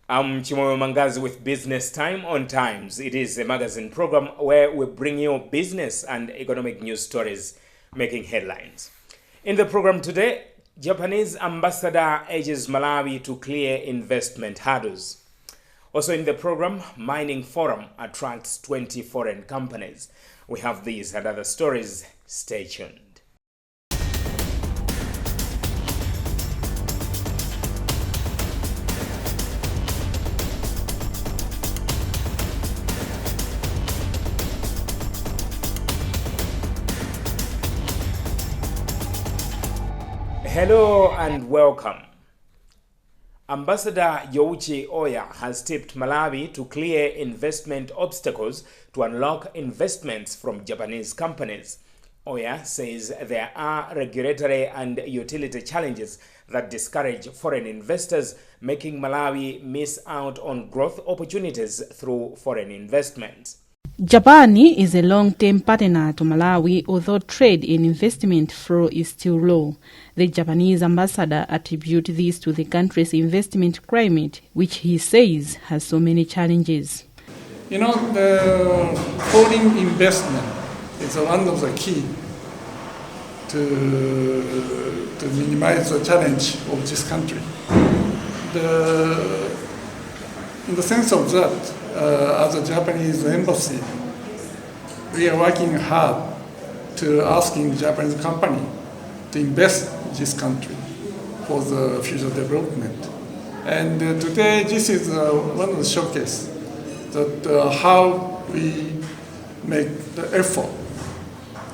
I'm Chimwemwe Mangazi with Business Time on Times. It is a magazine program where we bring you business and economic news stories making headlines. In the program today, Japanese ambassador urges Malawi to clear investment hurdles. Also in the program, Mining Forum attracts 20 foreign companies. We have these and other stories. Stay tuned. Hello and welcome. Ambassador Youchi Oya has tipped Malawi to clear investment obstacles to unlock investments from Japanese companies. Oya says there are regulatory and utility challenges that discourage foreign investors, making Malawi miss out on growth opportunities through foreign investments. Japan is a long-term partner to Malawi, although trade and investment flow is still low. The Japanese ambassador attributes this to the country's investment climate, which he says has so many challenges. You know, the foreign investment is one of the key to minimize the challenge of this country. In the sense of that, as a Japanese embassy, we are working hard to asking Japanese company to invest in this country for the future development. And today, this is one of the showcase that how we make the effort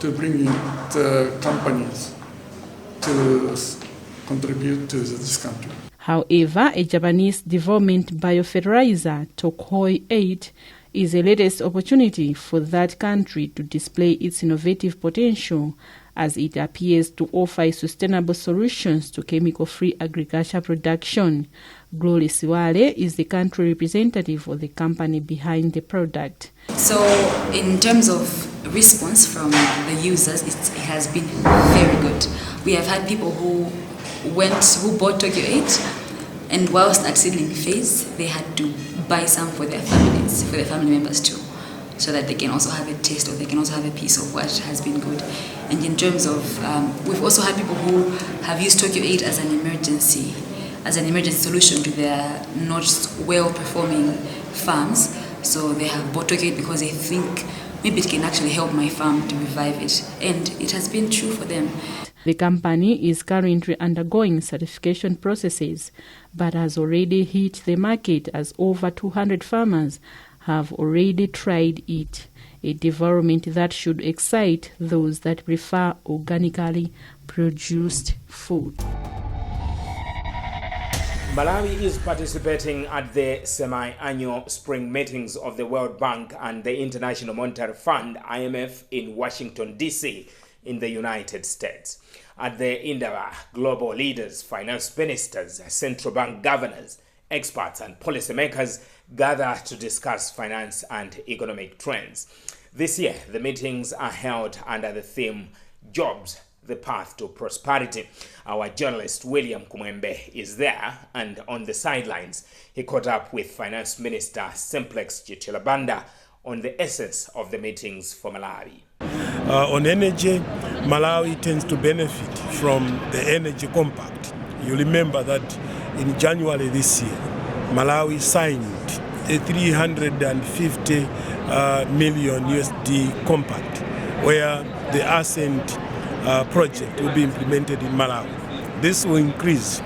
to bring in the companies to contribute to this country. However, a Japanese development biofertilizer, Tokoi 8, is the latest opportunity for that country to display its innovative potential as it appears to offer sustainable solutions to chemical-free agriculture production. Glory Siwale is the country representative of the company behind the product. So in terms of response from the users, it has been very good. We have had people who bought Tokyo 8, and whilst at seedling phase, they had to buy some for their families, for their family members too, so that they can also have a taste, or they can also have a piece of what has been good. And in terms of, we've also had people who have used Tokyo 8 as an emergency solution to their not well-performing farms. So they have bought Tokyo 8 because they think maybe it can actually help my farm to revive it, and it has been true for them. The company is currently undergoing certification processes, but has already hit the market as over 200 farmers have already tried it, a development that should excite those that prefer organically produced food. Malawi is participating at the semi-annual spring meetings of the World Bank and the International Monetary Fund, IMF, in Washington, D.C., in the United States. At the Indaba, global leaders, finance ministers, central bank governors, experts and policymakers gather to discuss finance and economic trends. This year, the meetings are held under the theme, Jobs, the Path to Prosperity. Our journalist William Kumwembe is there, and on the sidelines, he caught up with Finance Minister Simplex Chichilabanda on the essence of the meetings for Malawi. On energy, Malawi tends to benefit from the energy compact. You remember that in January this year, Malawi signed a 350 million USD compact where the Ascent project will be implemented in Malawi. This will increase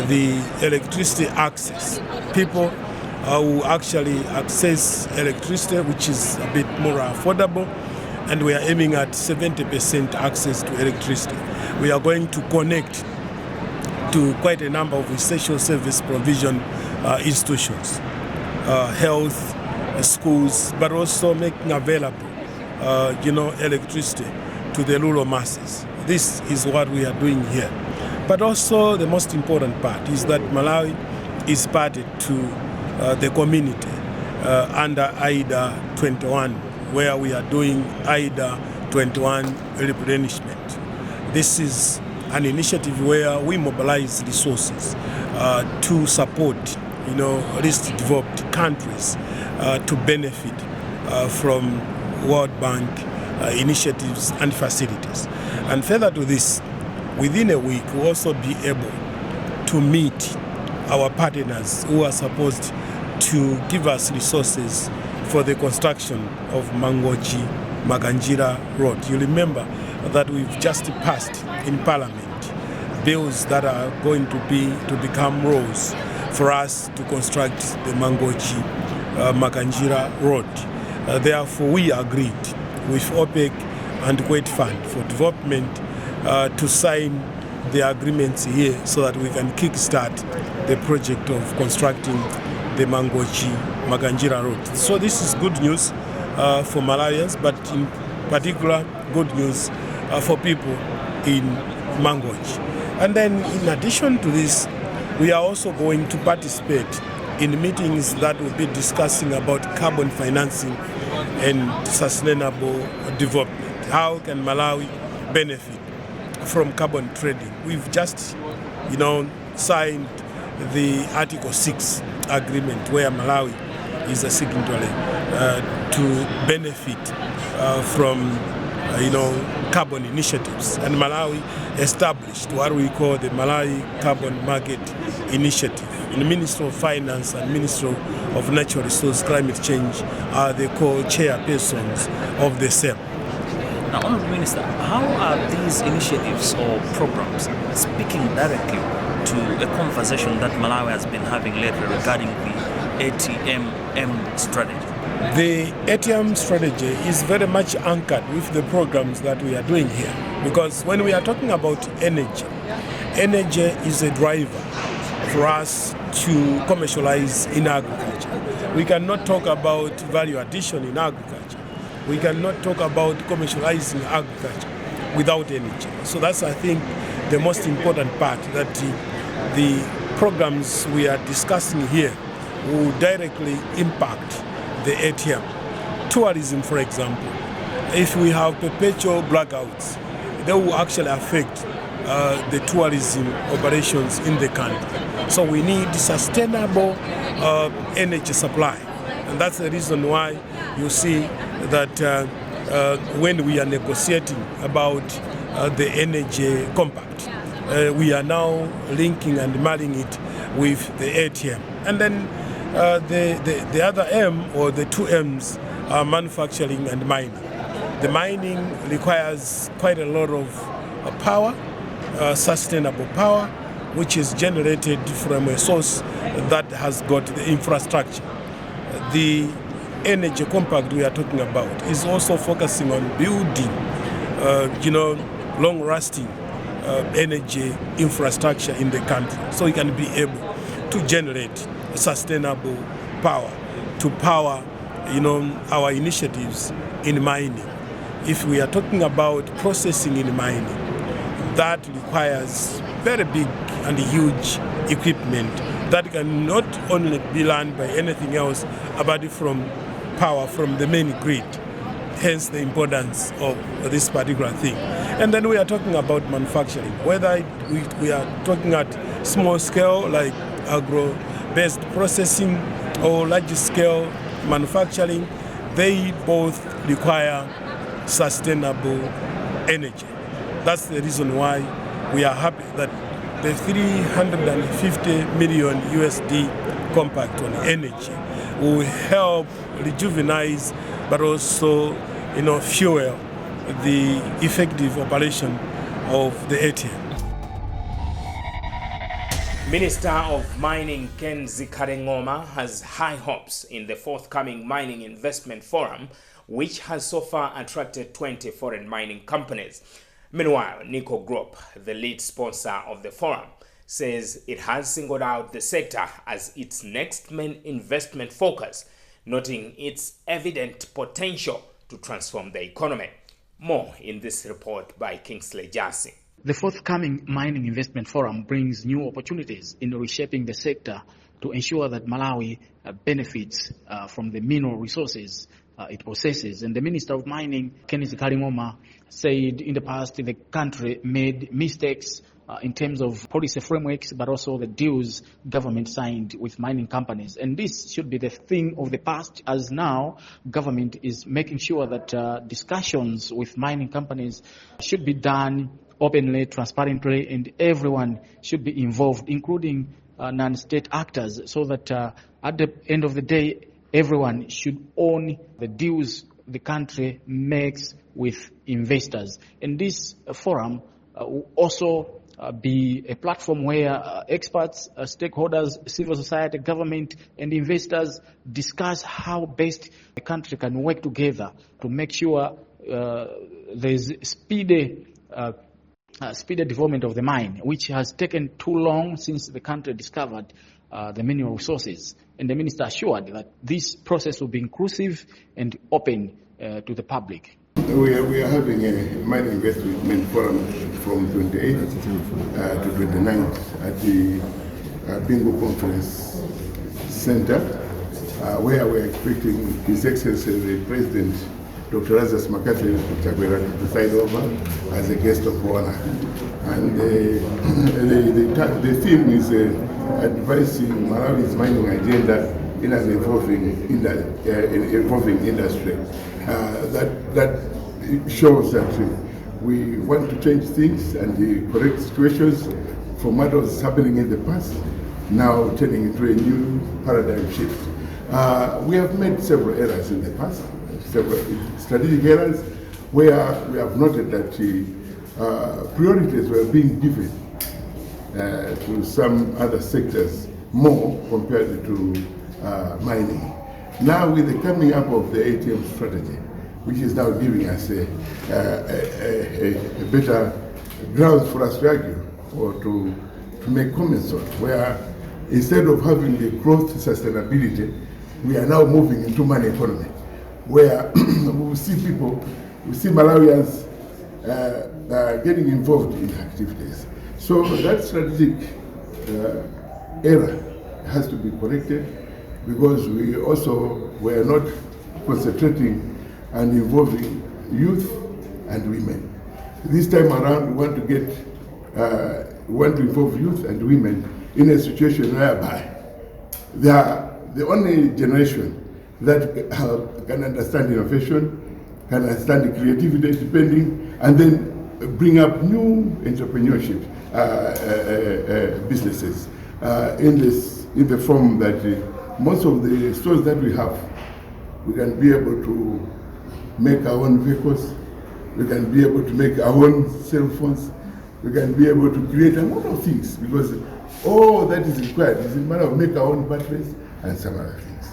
the electricity access. People who actually access electricity, which is a bit more affordable, and we are aiming at 70% access to electricity. We are going to connect to quite a number of essential service provision institutions, health, schools, but also making available, electricity to the rural masses. This is what we are doing here. But also the most important part is that Malawi is party to the community under AIDA 21, where we are doing AIDA 21 replenishment. This is an initiative where we mobilize resources to support least developed countries to benefit from World Bank initiatives and facilities. And further to this, within a week, we'll also be able to meet our partners who are supposed to give us resources for the construction of Mangochi-Maganjira Road. You remember that we've just passed in Parliament bills that are going to become laws for us to construct the Mangochi-Maganjira Road. Therefore, we agreed with OPEC and Kuwait Fund for Development to sign the agreements here so that we can kickstart the project of constructing the Mangochi-Maganjira Road. So this is good news for Malawians, but in particular good news for people in Mangochi. And then in addition to this, we are also going to participate in meetings that will be discussing about carbon financing and sustainable development. How can Malawi benefit from carbon trading? We've just, signed the Article 6 agreement where Malawi is a signatory to benefit from carbon initiatives. And Malawi established what we call the Malawi Carbon Market Initiative. And the Minister of Finance and Minister of Natural Resources Climate Change are the co-chairpersons of the same. Now, Honourable Minister, how are these initiatives or programs speaking directly to a conversation that Malawi has been having lately regarding the ATM strategy? The ATM strategy is very much anchored with the programs that we are doing here. Because when we are talking about energy is a driver for us to commercialize in agriculture. We cannot talk about value addition in agriculture. We cannot talk about commercializing agriculture without energy. So that's, I think, the most important part, that the programs we are discussing here will directly impact the ATM. Tourism, for example, if we have perpetual blackouts, they will actually affect the tourism operations in the country. So we need sustainable energy supply. And that's the reason why you see that when we are negotiating about the energy compact, we are now linking and marrying it with the ATM. And then the other M, or the two M's, are manufacturing and mining. The mining requires quite a lot of power, sustainable power, which is generated from a source that has got the infrastructure. The energy compact we are talking about is also focusing on building, long-lasting energy infrastructure in the country, so we can be able to generate sustainable power to power, our initiatives in mining. If we are talking about processing in mining, that requires very big and huge equipment that can not only be run by anything else, but from power from the main grid. Hence the importance of this particular thing. And then we are talking about manufacturing, whether we are talking at small scale like agro-based processing or large-scale manufacturing, they both require sustainable energy. That's the reason why we are happy that the 350 million USD compact on energy will help rejuvenize, but also, fuel the effective operation of the ATM. Minister of Mining Kenzi Karengoma has high hopes in the forthcoming Mining Investment Forum, which has so far attracted 20 foreign mining companies. Meanwhile, Nico Group, the lead sponsor of the forum, says it has singled out the sector as its next main investment focus, noting its evident potential to transform the economy. More in this report by Kingsley Jassy. The forthcoming Mining Investment Forum brings new opportunities in reshaping the sector to ensure that Malawi benefits from the mineral resources it possesses. And the Minister of Mining, Kenzi Karengoma, said in the past the country made mistakes in terms of policy frameworks, but also the deals government signed with mining companies. And this should be the thing of the past, as now government is making sure that discussions with mining companies should be done openly, transparently, and everyone should be involved, including non-state actors, so that at the end of the day, everyone should own the deals the country makes with investors. And this forum will also be a platform where experts, stakeholders, civil society, government, and investors discuss how best the country can work together to make sure there's speedy development of the mine, which has taken too long since the country discovered the mineral resources. And the minister assured that this process will be inclusive and open to the public. We are having a mine investment forum from 28th to 29th at the Bingo Conference Center, where we're expecting His Excellency the President, Dr. Lazarus Makathi to preside over as a guest of honor. And the theme is advancing Malawi's mining agenda in an evolving industry. That shows that we want to change things and correct situations from what was happening in the past, now turning into a new paradigm shift. We have made several errors in the past, several strategic errors, where we have noted that priorities were being given to some other sectors more compared to mining. Now, with the coming up of the ATM strategy, which is now giving us a better grounds for us to argue or to make comments on, where instead of having the growth sustainability, we are now moving into money economy, where we see people, we see Malawians getting involved in activities. So that strategic error has to be corrected, because we also were not concentrating and involving youth and women. This time around, we want to involve youth and women in a situation whereby they are the only generation that can understand innovation, can understand creativity, depending, and then bring up new entrepreneurship businesses in the form that most of the stores that we have, we can be able to make our own vehicles, we can be able to make our own cell phones, we can be able to create a lot of things, because all that is required is a matter of make our own batteries and some other things.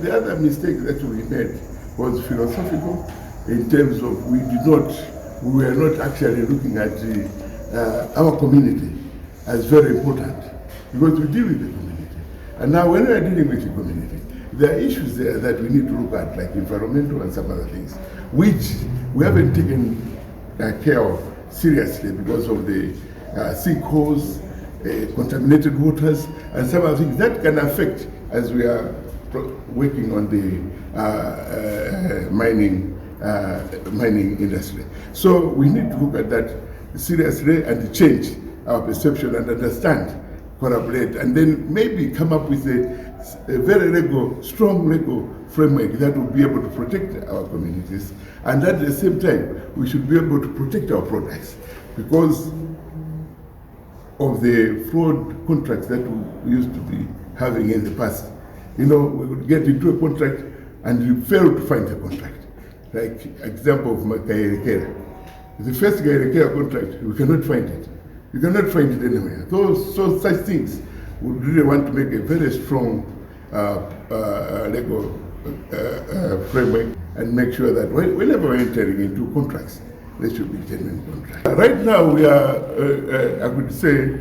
The other mistake that we made was philosophical, in terms of we were not actually looking at our community as very important, because we deal with the community. And now when we are dealing with the community, there are issues there that we need to look at, like environmental and some other things, which we haven't taken care of seriously because of the sinkholes, contaminated waters, and some other things that can affect as we are working on the mining industry. So we need to look at that seriously and change our perception and understand, collaborate, and then maybe come up with a very strong legal framework that will be able to protect our communities, and at the same time we should be able to protect our products, because of the fraud contracts that we used to be having in the past. You know, we would get into a contract and you fail to find the contract. Like example of Gairekera. The first Gairekera contract, we cannot find it. You cannot find it anywhere. So such things would really want to make a very strong legal framework and make sure that whenever we're entering into contracts, there should be genuine contracts. Right now, we are, I would say,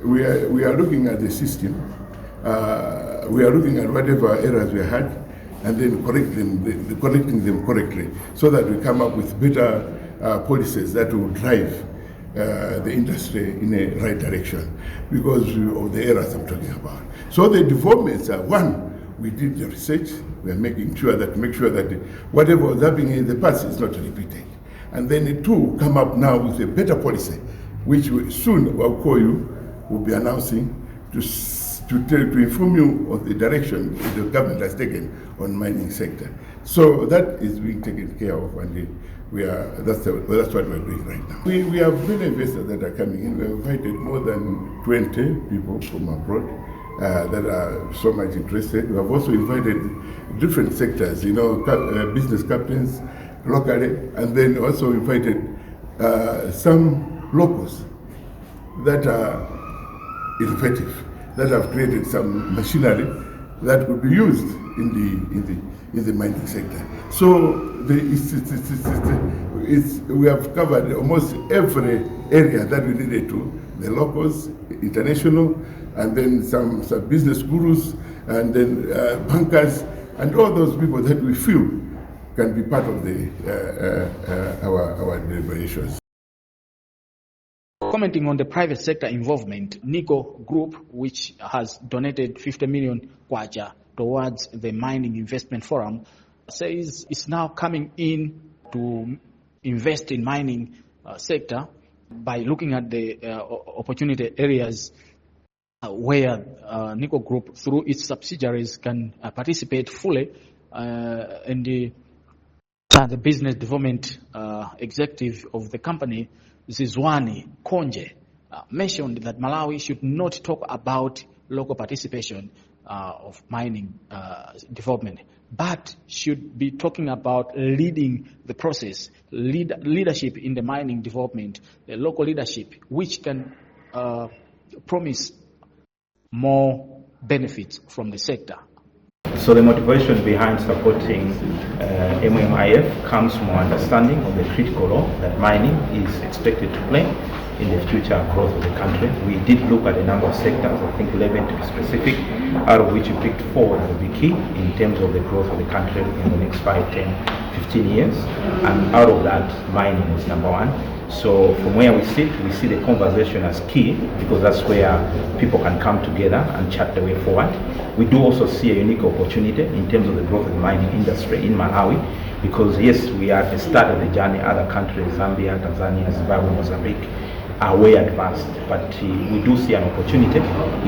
we are looking at the system. We are looking at whatever errors we had, and then correcting them correctly, so that we come up with better policies that will drive the industry in a right direction, because of the errors I'm talking about. So the developments are, one, we did the research. We are making sure that whatever was happening in the past is not repeated. And then two, come up now with a better policy which soon I'll call you, will be announcing to inform you of the direction the government has taken on mining sector. So that is being taken care of, and that's what we're doing right now. We have many investors that are coming in. We have invited more than 20 people from abroad that are so much interested. We have also invited different sectors, business captains locally, and then also invited some locals that are innovative, that have created some machinery that could be used in the mining sector. So we have covered almost every area that we needed to. The locals, international, and then some business gurus, and then bankers, and all those people that we feel can be part of our deliberations. Commenting on the private sector involvement, Nico Group, which has donated 50 million kwacha towards the Mining Investment Forum, says it's now coming in to invest in mining sector by looking at the opportunity areas where Nico Group, through its subsidiaries, can participate fully. And the business development executive of the company, Zizwani Konje, mentioned that Malawi should not talk about local participation of mining development, but should be talking about leading the process, leadership in the mining development, the local leadership, which can promise more benefits from the sector. So the motivation behind supporting MMIF comes from understanding of the critical role that mining is expected to play in the future growth of the country. We did look at a number of sectors, I think 11 to be specific, out of which we picked 4 that will be key in terms of the growth of the country in the next 5, 10, 15 years. And out of that, mining is number 1. So from where we sit, we see the conversation as key, because that's where people can come together and chart the way forward. We do also see a unique opportunity in terms of the growth of the mining industry in Malawi, because yes, we are at the start of the journey. Other countries, Zambia, Tanzania, Zimbabwe, Mozambique, are way advanced, but we do see an opportunity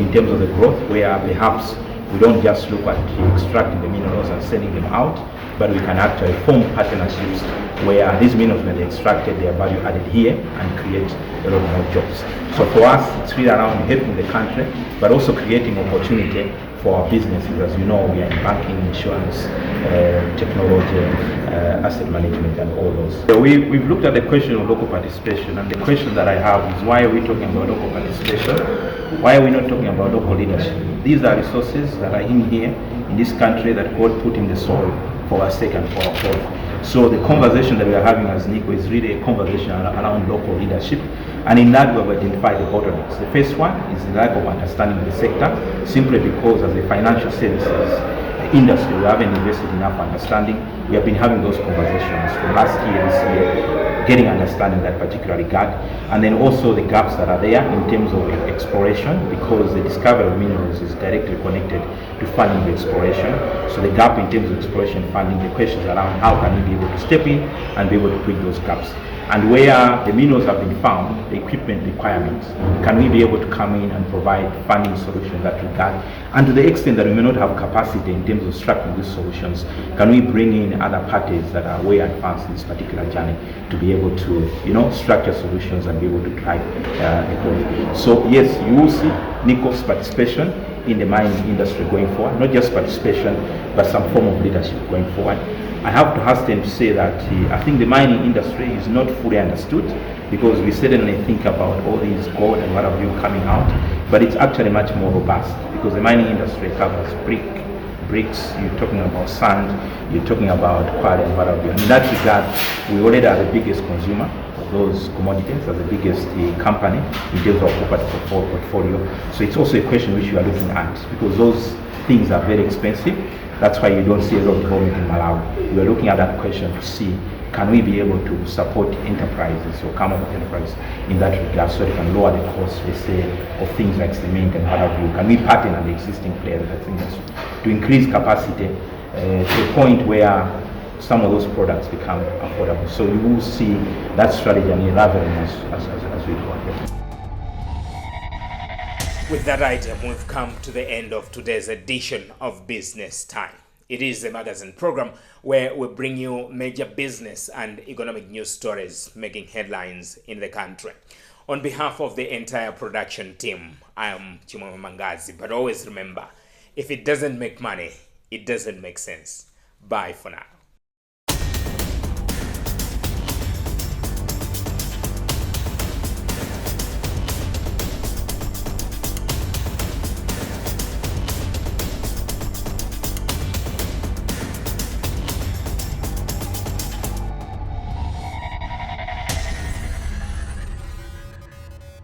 in terms of the growth where perhaps we don't just look at extracting the minerals and selling them out, but we can actually form partnerships where these minerals, when they're extracted, they are value added here and create a lot more jobs. So for us, it's really around helping the country, but also creating opportunity for our businesses. As you know, we are in banking, insurance, technology, asset management, and all those. So we've looked at the question of local participation, and the question that I have is, why are we talking about local participation? Why are we not talking about local leadership? These are resources that are in here, in this country, that God put in the soil for our sake and for our good. So the conversation that we are having as NICO is really a conversation around local leadership, and in that we have identified the bottlenecks. The first one is the lack of understanding of the sector, simply because as a financial services industry we haven't invested enough understanding. We have been having those conversations from last year, this year, getting understanding that particular regard, and then also the gaps that are there in terms of exploration, because the discovery of minerals is directly connected to funding the exploration. So the gap in terms of exploration funding, the questions around how can we be able to step in and be able to bridge those gaps. And where the minerals have been found, the equipment requirements, can we be able to come in and provide funding solutions in that regard? And to the extent that we may not have capacity in terms of structuring these solutions, can we bring in other parties that are way advanced in this particular journey to be able to, structure solutions and be able to drive the growth? So yes, you will see NICO's participation in the mining industry going forward, not just participation, but some form of leadership going forward. I have to hasten to say that I think the mining industry is not fully understood, because we certainly think about all these gold and what have you coming out, but it's actually much more robust, because the mining industry covers bricks, you're talking about sand, you're talking about quarry and what have you. And in that regard, we already are the biggest consumer of those commodities, as the biggest company in terms of property portfolio. So it's also a question which we are looking at, because those things are very expensive. That's why you don't see a lot of development in Malawi. We are looking at that question to see, can we be able to support enterprises or come up with enterprises in that regard, so they can lower the cost, let's say, of things like cement and what have you? Can we partner with the existing players? I think that's to increase capacity to a point where some of those products become affordable. So you will see that strategy and elaborating as we go ahead. With that item, we've come to the end of today's edition of Business Time. It is a magazine program where we bring you major business and economic news stories making headlines in the country. On behalf of the entire production team, I am Chimwemwe Mangazi. But always remember, if it doesn't make money, it doesn't make sense. Bye for now.